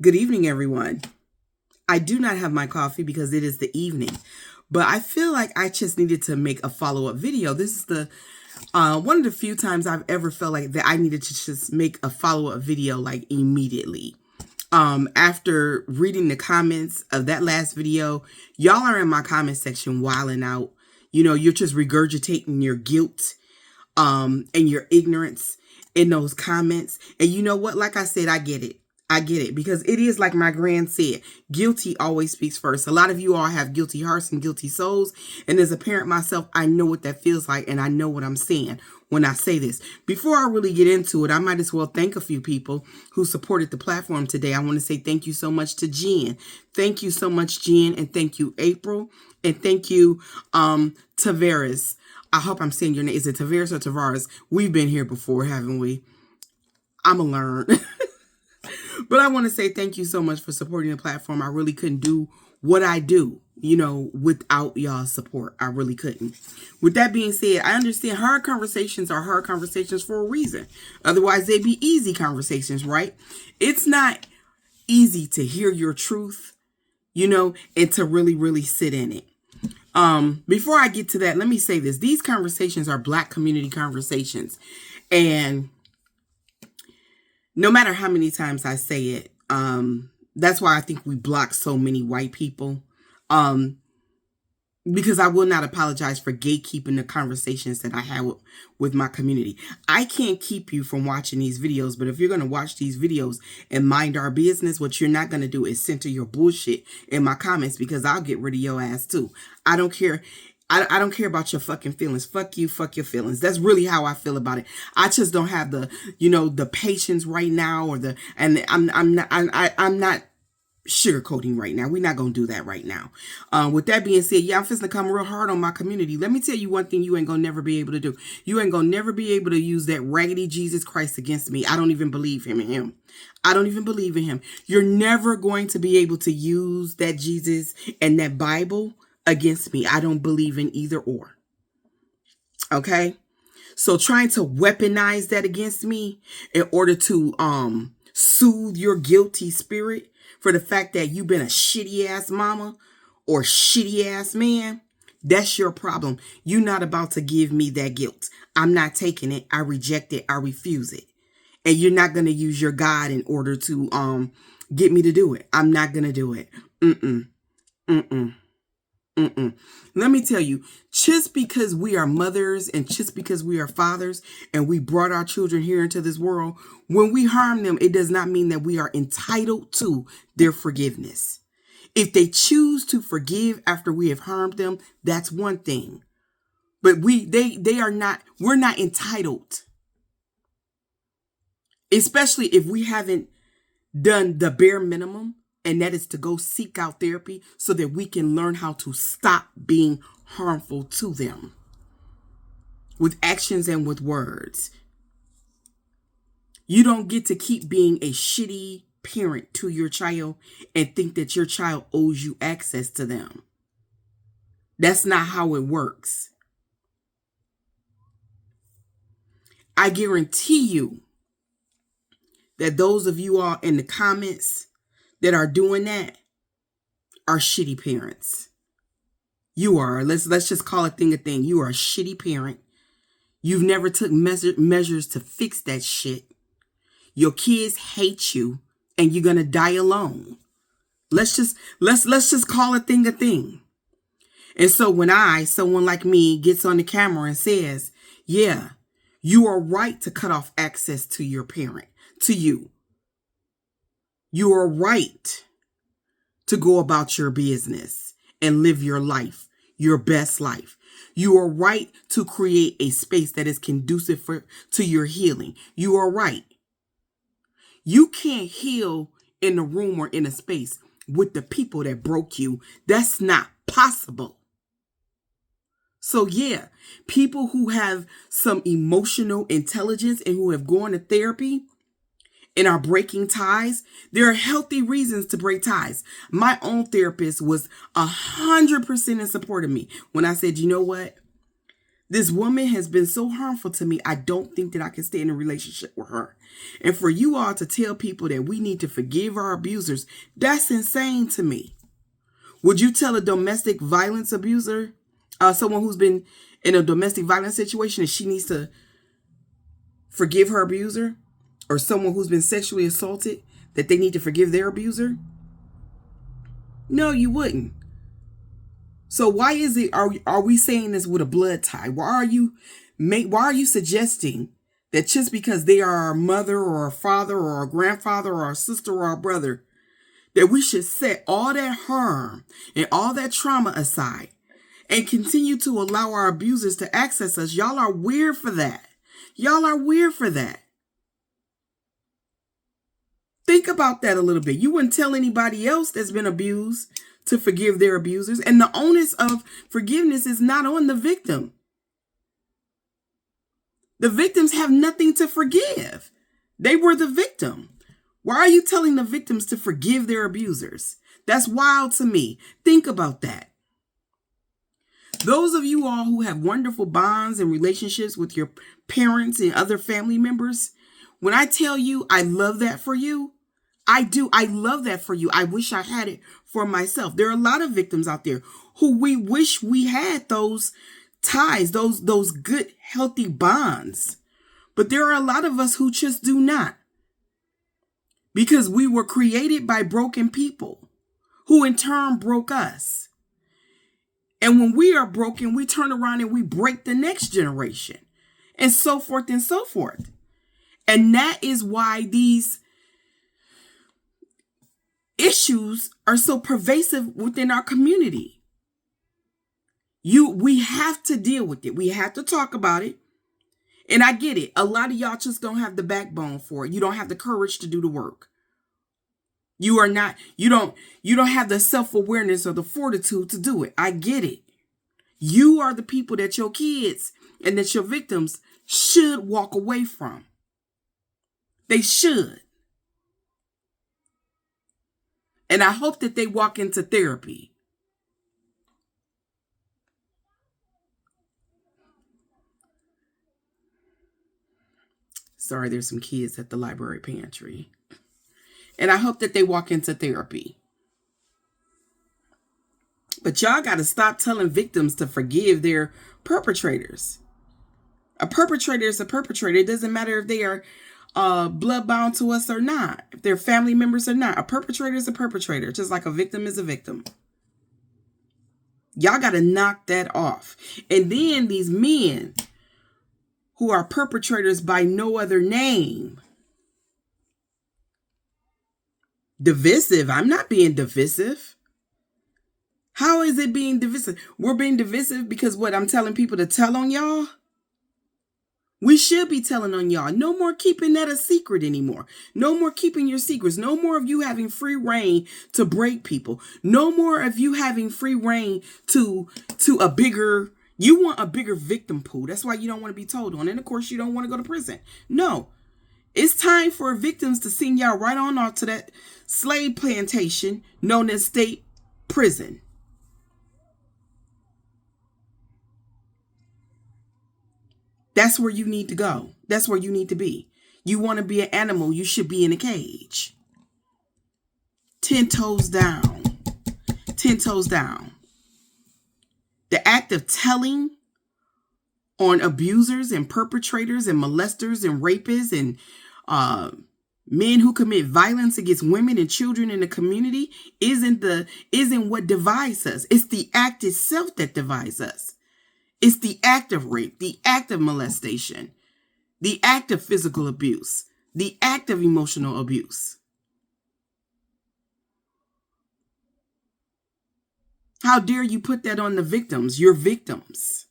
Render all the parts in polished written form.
Good evening, everyone. I do not have my coffee because it is the evening, but I feel like I just needed to make a follow-up video. This is the one of the few times I've ever felt like that I needed to just make a follow-up video like immediately. After reading the comments of that last video, y'all are in my comment section wilding out. You know, you're just regurgitating your guilt and your ignorance in those comments. And you know what? Like I said, I get it. I get it, because it is like my grand said, guilty always speaks first. A lot of you all have guilty hearts and guilty souls. And as a parent myself, I know what that feels like. And I know what I'm saying when I say this. Before I really get into it, I might as well thank a few people who supported the platform today. I want to say thank you so much to Jen. Thank you so much, Jen. And thank you, April. And thank you, Tavares. I hope I'm saying your name. Is it Tavares or Tavares? We've been here before, haven't we? I'm going to learn. But I want to say thank you so much for supporting the platform. I really couldn't do what I do, you know, without y'all's support. I really couldn't. With that being said, I understand hard conversations are hard conversations for a reason. Otherwise, they'd be easy conversations, right? It's not easy to hear your truth, you know, and to really, really sit in it. Before I get to that, let me say this. These conversations are Black community conversations. And no matter how many times I say it, that's why I think we block so many white people. Because I will not apologize for gatekeeping the conversations that I have with my community. I can't keep you from watching these videos, but if you're going to watch these videos and mind our business, what you're not going to do is center your bullshit in my comments, because I'll get rid of your ass too. I don't care. I don't care about your fucking feelings. Fuck you. Fuck your feelings. That's really how I feel about it. I just don't have the, you know, the patience right now, and I'm not sugarcoating right now. We're not going to do that right now. With that being said, yeah, I'm finna come real hard on my community. Let me tell you one thing you ain't going to never be able to do. You ain't going to never be able to use that raggedy Jesus Christ against me. I don't even believe him. I don't even believe in him. You're never going to be able to use that Jesus and that Bible against me. I don't believe in either or. Okay? So trying to weaponize that against me in order to soothe your guilty spirit for the fact that you've been a shitty ass mama or shitty ass man, that's your problem. You're not about to give me that guilt. I'm not taking it. I reject it. I refuse it. And you're not going to use your God in order to get me to do it. I'm not going to do it. Let me tell you, just because we are mothers and just because we are fathers and we brought our children here into this world, when we harm them, it does not mean that we are entitled to their forgiveness. If they choose to forgive after we have harmed them, that's one thing. But we're not entitled. Especially if we haven't done the bare minimum. And that is to go seek out therapy so that we can learn how to stop being harmful to them with actions and with words. You don't get to keep being a shitty parent to your child and think that your child owes you access to them. That's not how it works. I guarantee you that those of you all in the comments that are doing that are shitty parents. You are. Let's just call a thing a thing. You are a shitty parent. You've never took measures to fix that shit. Your kids hate you, and you're gonna die alone. Let's just call a thing. And so when someone like me, gets on the camera and says, "Yeah, you are right to cut off access to your parent, to you. You are right to go about your business and live your life, your best life. You are right to create a space that is conducive to your healing. You are right. You can't heal in a room or in a space with the people that broke you. That's not possible. So yeah, people who have some emotional intelligence and who have gone to therapy and are breaking ties, there are healthy reasons to break ties. My own therapist was 100% in support of me when I said, you know what? This woman has been so harmful to me, I don't think that I can stay in a relationship with her. And for you all to tell people that we need to forgive our abusers, that's insane to me. Would you tell a domestic violence abuser, someone who's been in a domestic violence situation, that she needs to forgive her abuser? Or someone who's been sexually assaulted, that they need to forgive their abuser? No, you wouldn't. So why is it, are we saying this with a blood tie? Why are you suggesting that just because they are our mother or our father or our grandfather or our sister or our brother, that we should set all that harm and all that trauma aside and continue to allow our abusers to access us? Y'all are weird for that. Y'all are weird for that. Think about that a little bit. You wouldn't tell anybody else that's been abused to forgive their abusers. And the onus of forgiveness is not on the victim. The victims have nothing to forgive. They were the victim. Why are you telling the victims to forgive their abusers? That's wild to me. Think about that. Those of you all who have wonderful bonds and relationships with your parents and other family members, when I tell you I love that for you, I do. I love that for you. I wish I had it for myself. There are a lot of victims out there who we wish we had those ties, those good, healthy bonds. But there are a lot of us who just do not. Because we were created by broken people who in turn broke us. And when we are broken, we turn around and we break the next generation and so forth and so forth. And that is why these issues are so pervasive within our community. We have to deal with it. We have to talk about it. And I get it. A lot of y'all just don't have the backbone for it. You don't have the courage to do the work. You don't have the self-awareness or the fortitude to do it. I get it. You are the people that your kids and that your victims should walk away from. They should. And I hope that they walk into therapy. Sorry, there's some kids at the library pantry. And I hope that they walk into therapy. But y'all got to stop telling victims to forgive their perpetrators. A perpetrator is a perpetrator. It doesn't matter if they are blood bound to us or not, if they're family members or not. A perpetrator is a perpetrator, just like a victim is a victim. Y'all got to knock that off. And then these men who are perpetrators by no other name. Divisive. I'm not being divisive. How is it being divisive? We're being divisive because what I'm telling people to tell on y'all? We should be telling on y'all. No more keeping that a secret anymore. No more keeping your secrets. No more of you having free reign to break people. No more of you having free reign to a bigger, you want a bigger victim pool. That's why you don't want to be told on. And of course you don't want to go to prison. No, it's time for victims to send y'all right on off to that slave plantation known as state prison. That's where you need to go. That's where you need to be. You want to be an animal, you should be in a cage. 10 toes down. 10 toes down. The act of telling on abusers and perpetrators and molesters and rapists and men who commit violence against women and children in the community isn't what divides us. It's the act itself that divides us. It's the act of rape, the act of molestation, the act of physical abuse, the act of emotional abuse. How dare you put that on the victims? You're victims.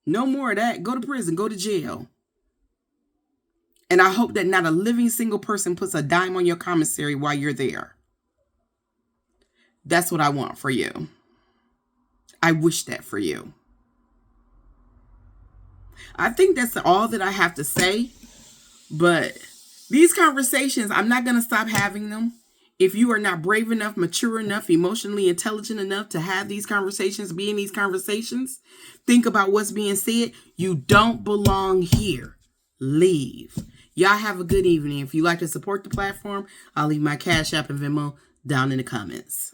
No more of that. Go to prison. Go to jail. And I hope that not a living single person puts a dime on your commissary while you're there. That's what I want for you. I wish that for you. I think that's all that I have to say. But these conversations, I'm not going to stop having them. If you are not brave enough, mature enough, emotionally intelligent enough to have these conversations, be in these conversations, think about what's being said. You don't belong here. Leave. Y'all have a good evening. If you'd like to support the platform, I'll leave my Cash App and Venmo down in the comments.